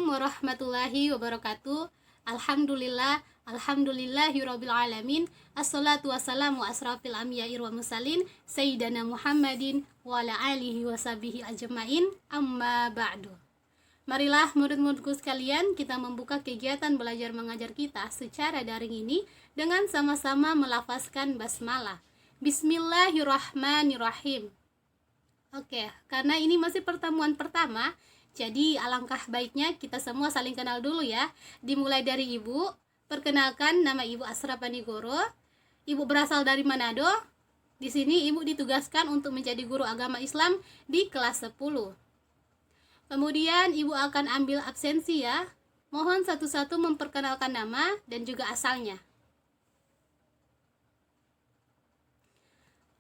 warahmatullahi wabarakatuh. Alhamdulillahirabbil alamin. Assalatu wassalamu asrafil anbiya'i wal mursalin sayyidina Muhammadin wa ala alihi washabihi ajmain. Amma ba'du. Marilah murid-muridku sekalian, kita membuka kegiatan belajar mengajar kita secara daring ini dengan sama-sama melafazkan basmalah. Bismillahirrahmanirrahim. Oke, karena ini masih pertemuan pertama, jadi alangkah baiknya kita semua saling kenal dulu ya. Dimulai dari Ibu. Perkenalkan, nama Ibu Asra Panigoro. Ibu berasal dari Manado. Di sini Ibu ditugaskan untuk menjadi guru agama Islam di kelas 10. Kemudian Ibu akan ambil absensi ya. Mohon satu-satu memperkenalkan nama dan juga asalnya.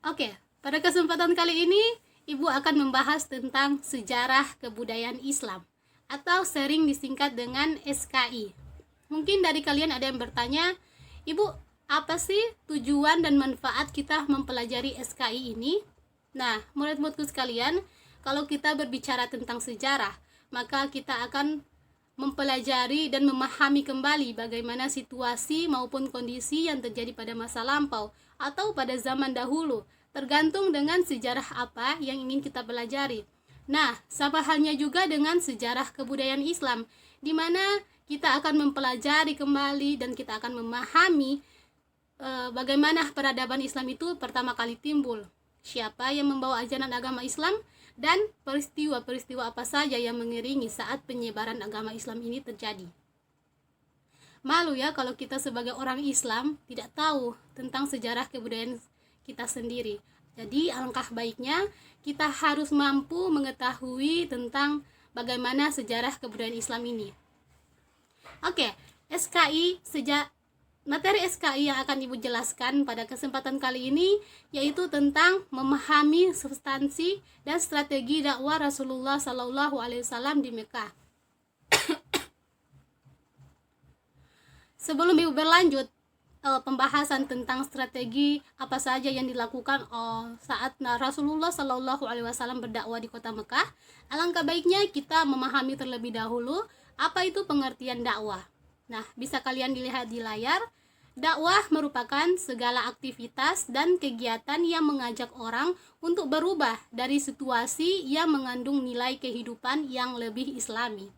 Oke, pada kesempatan kali ini Ibu akan membahas tentang sejarah kebudayaan Islam atau sering disingkat dengan SKI. Mungkin dari kalian ada yang bertanya, Ibu, apa sih tujuan dan manfaat kita mempelajari SKI ini? Nah, murid-muridku sekalian, kalau kita berbicara tentang sejarah, maka kita akan mempelajari dan memahami kembali bagaimana situasi maupun kondisi yang terjadi pada masa lampau atau pada zaman dahulu, tergantung dengan sejarah apa yang ingin kita pelajari. Nah, sama halnya juga dengan sejarah kebudayaan Islam, di mana kita akan mempelajari kembali dan kita akan memahami bagaimana peradaban Islam itu pertama kali timbul, siapa yang membawa ajaran agama Islam, dan peristiwa-peristiwa apa saja yang mengiringi saat penyebaran agama Islam ini terjadi. Malu ya kalau kita sebagai orang Islam tidak tahu tentang sejarah kebudayaan kita sendiri. Jadi alangkah baiknya kita harus mampu mengetahui tentang bagaimana sejarah kebudayaan Islam ini. Oke, materi SKI yang akan Ibu jelaskan pada kesempatan kali ini yaitu tentang memahami substansi dan strategi dakwah Rasulullah SAW di Mekah. Sebelum Ibu berlanjut pembahasan tentang strategi apa saja yang dilakukan saat Rasulullah SAW berdakwah di kota Mekah, alangkah baiknya kita memahami terlebih dahulu apa itu pengertian dakwah. Nah, bisa kalian dilihat di layar. Dakwah merupakan segala aktivitas dan kegiatan yang mengajak orang untuk berubah dari situasi yang mengandung nilai kehidupan yang lebih islami.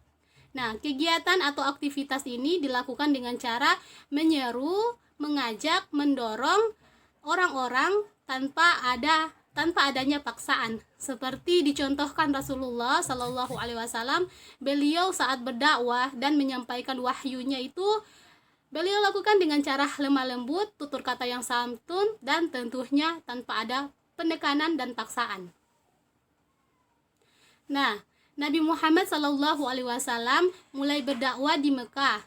Nah, kegiatan atau aktivitas ini dilakukan dengan cara menyeru, mengajak, mendorong orang-orang tanpa adanya paksaan. Seperti dicontohkan Rasulullah SAW, beliau saat berdakwah dan menyampaikan wahyunya itu beliau lakukan dengan cara lemah lembut, tutur kata yang santun, dan tentunya tanpa ada penekanan dan paksaan. Nah, Nabi Muhammad SAW mulai berdakwah di Mekah,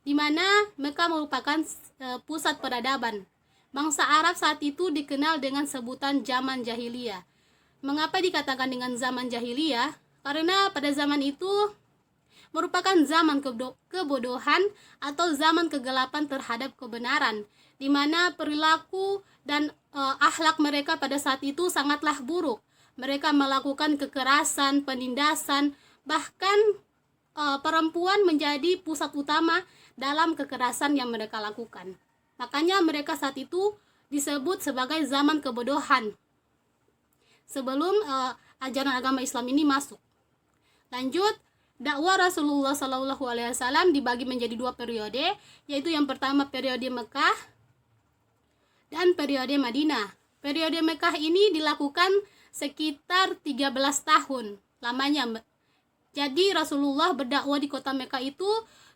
di mana Mekah merupakan pusat peradaban. Bangsa Arab saat itu dikenal dengan sebutan zaman jahiliyah. Mengapa dikatakan dengan zaman jahiliyah? Karena pada zaman itu merupakan zaman kebodohan atau zaman kegelapan terhadap kebenaran, di mana perilaku dan akhlak mereka pada saat itu sangatlah buruk. Mereka melakukan kekerasan, penindasan, bahkan perempuan menjadi pusat utama dalam kekerasan yang mereka lakukan. Makanya mereka saat itu disebut sebagai zaman kebodohan sebelum ajaran agama Islam ini masuk. Lanjut, dakwah Rasulullah SAW dibagi menjadi dua periode, yaitu yang pertama periode Mekah dan periode Madinah. Periode Mekah ini dilakukan sekitar 13 tahun lamanya. Jadi Rasulullah berdakwah di kota Mekah itu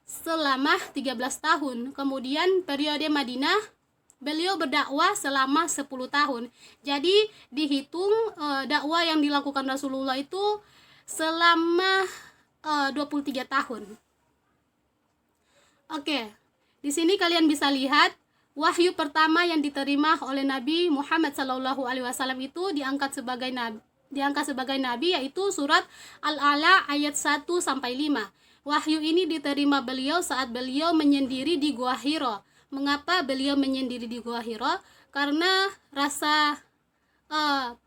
selama 13 tahun. Kemudian periode Madinah beliau berdakwah selama 10 tahun. Jadi dihitung dakwah yang dilakukan Rasulullah itu selama 23 tahun. Oke, di sini kalian bisa lihat wahyu pertama yang diterima oleh Nabi Muhammad SAW itu diangkat sebagai nabi yaitu surat Al-A'la ayat 1 sampai 5. Wahyu ini diterima beliau saat beliau menyendiri di Gua Hira. Mengapa beliau menyendiri di Gua Hira? Karena rasa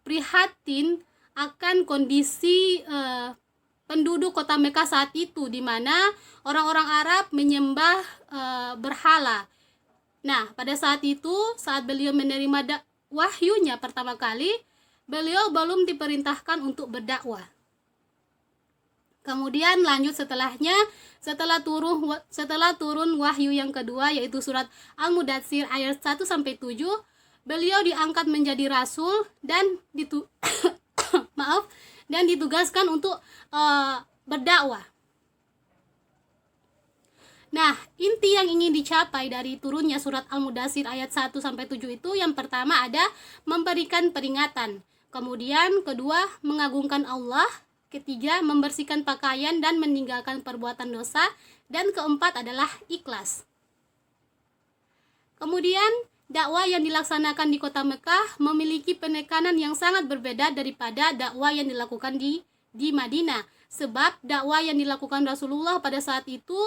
prihatin akan kondisi penduduk kota Mekah saat itu, di mana orang-orang Arab menyembah berhala. Nah, pada saat itu, saat beliau menerima wahyunya pertama kali, beliau belum diperintahkan untuk berdakwah. Kemudian lanjut setelahnya, setelah turun wahyu yang kedua, yaitu surat Al-Mudatsir ayat 1-7, beliau diangkat menjadi rasul dan dan ditugaskan untuk berdakwah. Nah, inti yang ingin dicapai dari turunnya surat Al-Mudatsir ayat 1-7 itu, yang pertama ada memberikan peringatan, kemudian kedua mengagungkan Allah, ketiga membersihkan pakaian dan meninggalkan perbuatan dosa, dan keempat adalah ikhlas. Kemudian dakwah yang dilaksanakan di kota Mekah memiliki penekanan yang sangat berbeda daripada dakwah yang dilakukan di Madinah, sebab dakwah yang dilakukan Rasulullah pada saat itu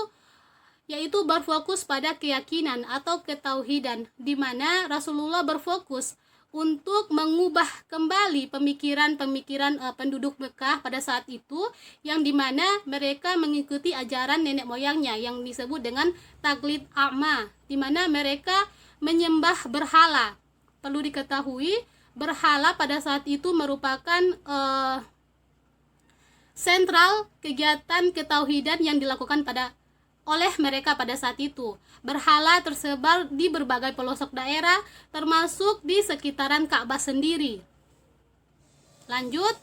yaitu berfokus pada keyakinan atau ketauhidan, di mana Rasulullah berfokus untuk mengubah kembali pemikiran-pemikiran penduduk Mekah pada saat itu, yang dimana mereka mengikuti ajaran nenek moyangnya yang disebut dengan taklid a'ma, di mana mereka menyembah berhala. Perlu diketahui, berhala pada saat itu merupakan sentral kegiatan ketauhidan yang dilakukan oleh mereka pada saat itu. Berhala tersebar di berbagai pelosok daerah, termasuk di sekitaran Ka'bah sendiri. Lanjut,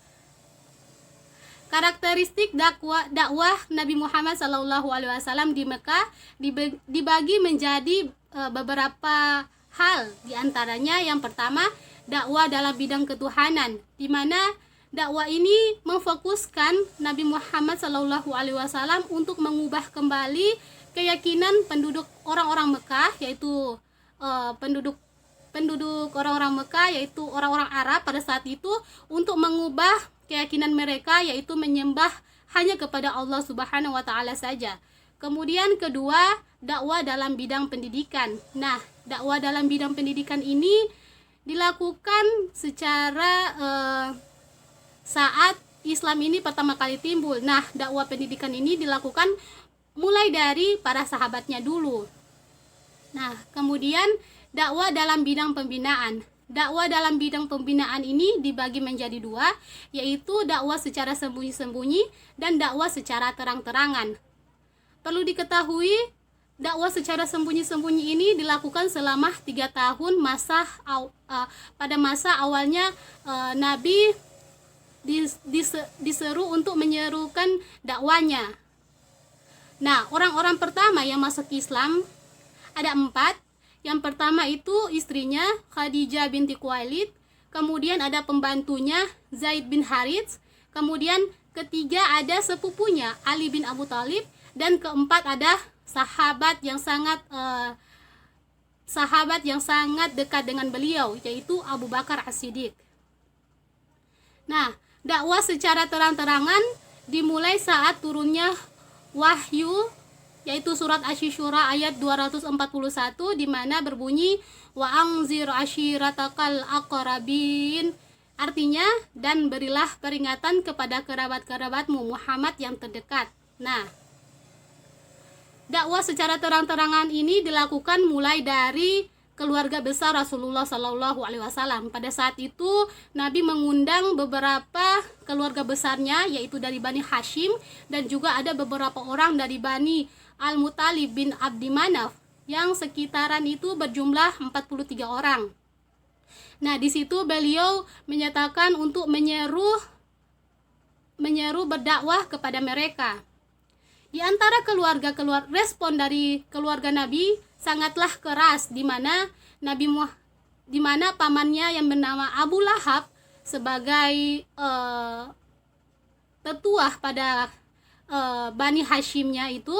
karakteristik dakwah Nabi Muhammad SAW di Mekah dibagi menjadi beberapa hal. Di antaranya yang pertama, dakwah dalam bidang ketuhanan, di mana dakwah ini memfokuskan Nabi Muhammad SAW untuk mengubah kembali keyakinan penduduk orang-orang Mekah, yaitu penduduk orang-orang Mekah, yaitu orang-orang Arab pada saat itu, untuk mengubah keyakinan mereka, yaitu menyembah hanya kepada Allah Subhanahu wa Ta'ala saja. Kemudian kedua, dakwah dalam bidang pendidikan. Nah, dakwah dalam bidang pendidikan ini dilakukan secara saat Islam ini pertama kali timbul. Nah, dakwah pendidikan ini dilakukan mulai dari para sahabatnya dulu. Nah, kemudian dakwah dalam bidang pembinaan. Dakwah dalam bidang pembinaan ini dibagi menjadi dua, yaitu dakwah secara sembunyi-sembunyi dan dakwah secara terang-terangan. Perlu diketahui, dakwah secara sembunyi-sembunyi ini dilakukan selama 3 tahun pada masa awalnya Nabi diseru untuk menyerukan dakwanya. Nah, orang-orang pertama yang masuk Islam ada 4. Yang pertama itu istrinya Khadijah binti Khuwailid, kemudian ada pembantunya Zaid bin Harits, kemudian ketiga ada sepupunya Ali bin Abu Thalib, dan keempat ada sahabat yang sangat dekat dengan beliau, yaitu Abu Bakar As-Siddiq. Nah, dakwah secara terang-terangan dimulai saat turunnya wahyu, yaitu surat Asy-Syura ayat 241, di mana berbunyi wa anzir ashiratakal aqrabin, artinya dan berilah peringatan kepada kerabat-kerabatmu Muhammad yang terdekat. Nah, dakwah secara terang-terangan ini dilakukan mulai dari keluarga besar Rasulullah SAW. Pada saat itu Nabi mengundang beberapa keluarga besarnya, yaitu dari Bani Hashim, dan juga ada beberapa orang dari Bani Al-Muttalib bin Abdi Manaf, yang sekitaran itu berjumlah 43 orang. Nah, di situ beliau menyatakan untuk menyeru berdakwah kepada mereka. Di antara respon dari keluarga Nabi sangatlah keras, di mana pamannya yang bernama Abu Lahab sebagai tetua pada Bani Hashimnya itu,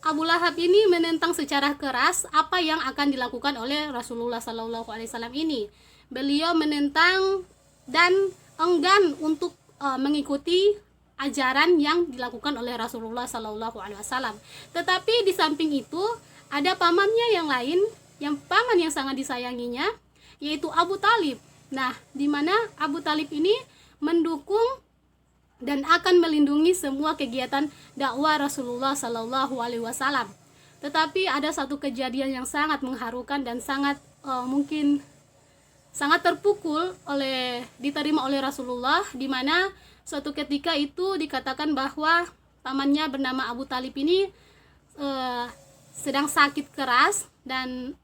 Abu Lahab ini menentang secara keras apa yang akan dilakukan oleh Rasulullah SAW ini. Beliau menentang dan enggan untuk mengikuti ajaran yang dilakukan oleh Rasulullah SAW. Tetapi di samping itu ada pamannya yang lain, paman yang sangat disayanginya, yaitu Abu Talib. Nah, di mana Abu Talib ini mendukung dan akan melindungi semua kegiatan dakwah Rasulullah Sallallahu Alaihi Wasallam. Tetapi ada satu kejadian yang sangat mengharukan dan sangat mungkin sangat terpukul diterima oleh Rasulullah, di mana suatu ketika itu dikatakan bahwa pamannya bernama Abu Talib ini sedang sakit keras dan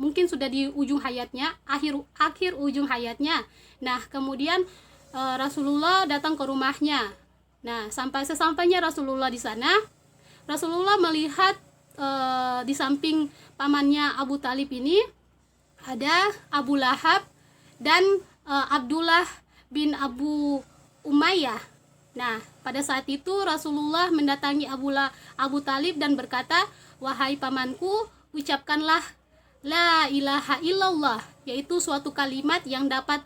mungkin sudah di ujung hayatnya, akhir ujung hayatnya. Nah, kemudian Rasulullah datang ke rumahnya. Nah, sesampainya Rasulullah di sana, Rasulullah melihat di samping pamannya Abu Talib ini ada Abu Lahab dan Abdullah bin Abu Umayyah. Nah, pada saat itu Rasulullah mendatangi Abu Talib dan berkata, "Wahai pamanku, ucapkanlah la ilaha illallah," yaitu suatu kalimat yang dapat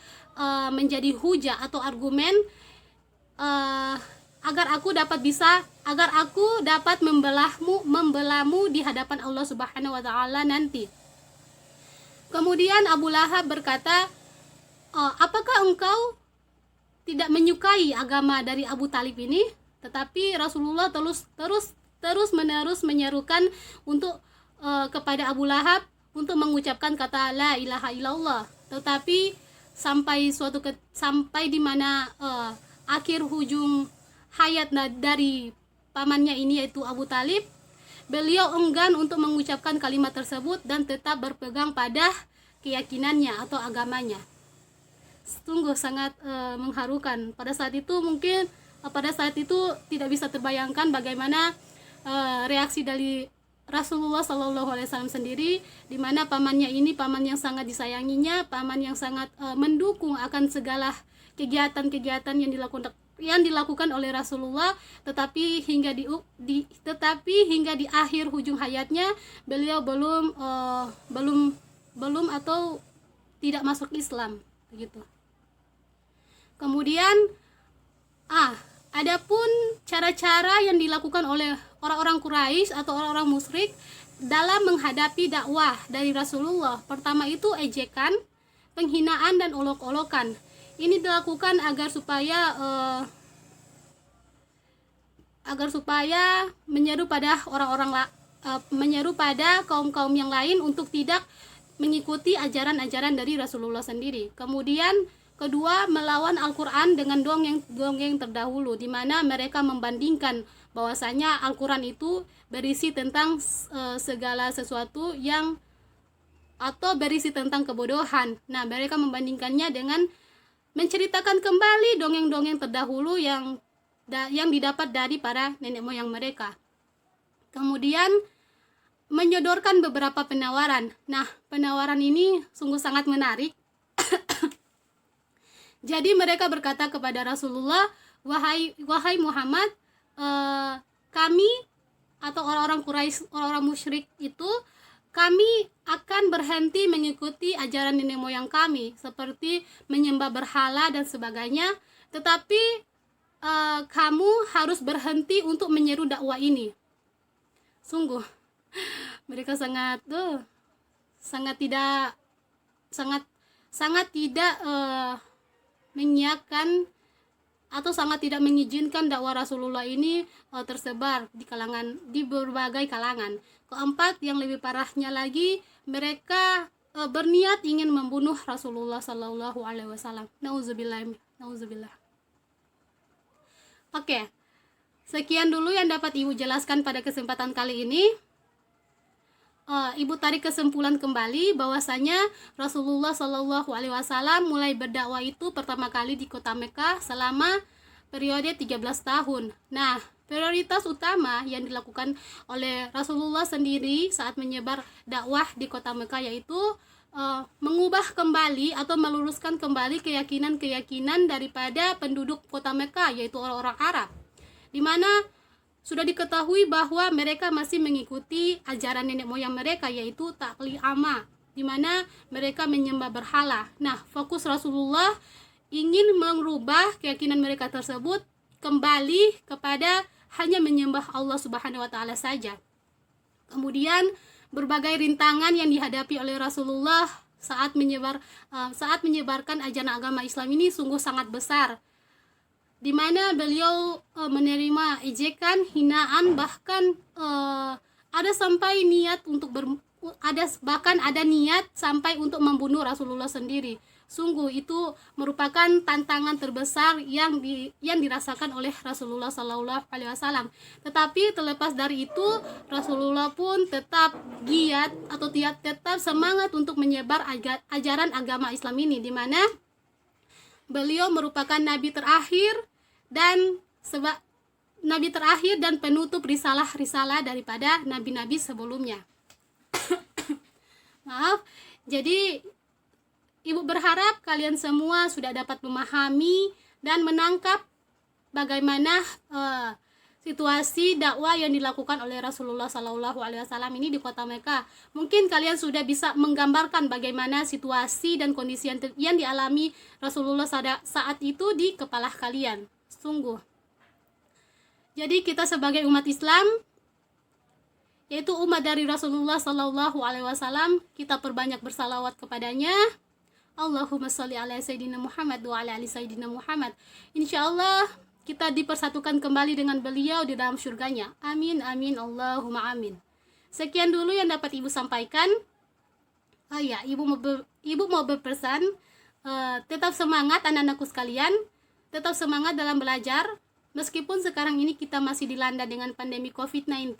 menjadi hujah atau argumen agar aku dapat membelamu di hadapan Allah Subhanahu wa taala nanti. Kemudian Abu Lahab berkata, "Apakah engkau tidak menyukai agama dari Abu Talib ini?" Tetapi Rasulullah terus menerus menyerukan untuk kepada Abu Lahab untuk mengucapkan kata la ilaha illallah. Tetapi sampai di mana akhir ujung hayat dari pamannya ini, yaitu Abu Talib, beliau enggan untuk mengucapkan kalimat tersebut dan tetap berpegang pada keyakinannya atau agamanya. Sungguh sangat mengharukan. Pada saat itu tidak bisa terbayangkan bagaimana reaksi dari Rasulullah SAW sendiri, di mana pamannya ini paman yang sangat disayanginya, paman yang sangat mendukung akan segala kegiatan-kegiatan yang dilakukan oleh Rasulullah, tetapi hingga di akhir ujung hayatnya beliau belum atau tidak masuk Islam begitu. Kemudian adapun cara-cara yang dilakukan oleh orang-orang Quraisy atau orang-orang musyrik dalam menghadapi dakwah dari Rasulullah. Pertama itu ejekan, penghinaan dan olok-olokan. Ini dilakukan agar supaya menyeru pada kaum-kaum yang lain untuk tidak mengikuti ajaran-ajaran dari Rasulullah sendiri. Kemudian kedua, melawan Al-Quran dengan dongeng terdahulu, di mana mereka membandingkan bahwasanya Al-Quran itu berisi tentang segala sesuatu atau berisi tentang kebodohan. Nah, mereka membandingkannya dengan menceritakan kembali dongeng-dongeng terdahulu yang didapat dari para nenek moyang mereka. Kemudian menyodorkan beberapa penawaran. Nah, penawaran ini sungguh sangat menarik. Jadi mereka berkata kepada Rasulullah, wahai Muhammad, kami atau orang-orang Quraisy, orang-orang musyrik itu, kami akan berhenti mengikuti ajaran nenek moyang kami seperti menyembah berhala dan sebagainya, tetapi kamu harus berhenti untuk menyeru dakwah ini. Sungguh mereka sangat tidak menyiapkan atau sangat tidak mengizinkan dakwah Rasulullah ini tersebar di berbagai kalangan. Keempat, yang lebih parahnya lagi, mereka berniat ingin membunuh Rasulullah Sallallahu Alaihi Wasallam. Nauzubillah. Oke, sekian dulu yang dapat Ibu jelaskan pada kesempatan kali ini. Ibu tarik kesimpulan kembali bahwasanya Rasulullah Shallallahu Alaihi Wasallam mulai berdakwah itu pertama kali di kota Mekah selama periode 13 tahun. Nah, prioritas utama yang dilakukan oleh Rasulullah sendiri saat menyebar dakwah di kota Mekah yaitu mengubah kembali atau meluruskan kembali keyakinan-keyakinan daripada penduduk kota Mekah, yaitu orang-orang Arab, di mana sudah diketahui bahwa mereka masih mengikuti ajaran nenek moyang mereka, yaitu taklid ama, di mana mereka menyembah berhala. Nah, fokus Rasulullah ingin merubah keyakinan mereka tersebut kembali kepada hanya menyembah Allah Subhanahu wa taala saja. Kemudian berbagai rintangan yang dihadapi oleh Rasulullah saat menyebarkan ajaran agama Islam ini sungguh sangat besar. di mana beliau menerima ejekan, hinaan, bahkan ada sampai niat untuk ada niat sampai untuk membunuh Rasulullah sendiri. Sungguh itu merupakan tantangan terbesar yang dirasakan oleh Rasulullah Sallallahu Alaihi Wasallam. Tetapi terlepas dari itu, Rasulullah pun tetap giat atau tetap semangat untuk menyebar ajaran agama Islam ini, di mana beliau merupakan nabi terakhir dan penutup risalah daripada nabi-nabi sebelumnya. Maaf. Jadi Ibu berharap kalian semua sudah dapat memahami dan menangkap bagaimana situasi dakwah yang dilakukan oleh Rasulullah Sallallahu Alaihi Wasallam ini di kota Mekah. Mungkin kalian sudah bisa menggambarkan bagaimana situasi dan kondisi yang dialami Rasulullah saat itu di kepala kalian. Sungguh. Jadi kita sebagai umat Islam, yaitu umat dari Rasulullah Sallallahu Alaihi Wasallam, kita perbanyak bersalawat kepadanya. Allahumma sholli ala Sayyidina Muhammad wa ala ali Sayyidina Muhammad. Insyaallah kita dipersatukan kembali dengan beliau di dalam surganya. Amin, amin, Allahumma amin. Sekian dulu yang dapat Ibu sampaikan. Ibu mau berpesan, tetap semangat anak-anakku sekalian, tetap semangat dalam belajar. Meskipun sekarang ini kita masih dilanda dengan pandemi COVID-19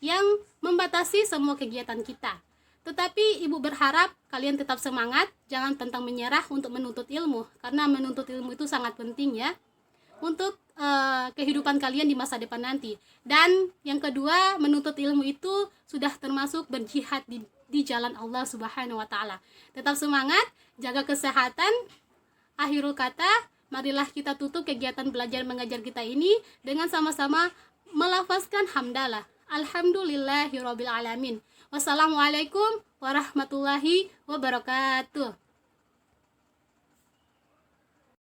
yang membatasi semua kegiatan kita. Tetapi Ibu berharap kalian tetap semangat, jangan pantang menyerah untuk menuntut ilmu, karena menuntut ilmu itu sangat penting ya untuk kehidupan kalian di masa depan nanti. Dan yang kedua, menuntut ilmu itu sudah termasuk berjihad di jalan Allah Subhanahu wa taala. Tetap semangat, jaga kesehatan. Akhirul kata, marilah kita tutup kegiatan belajar mengajar kita ini dengan sama-sama melafazkan hamdalah. Alhamdulillahirabbil alamin. Wassalamualaikum warahmatullahi wabarakatuh.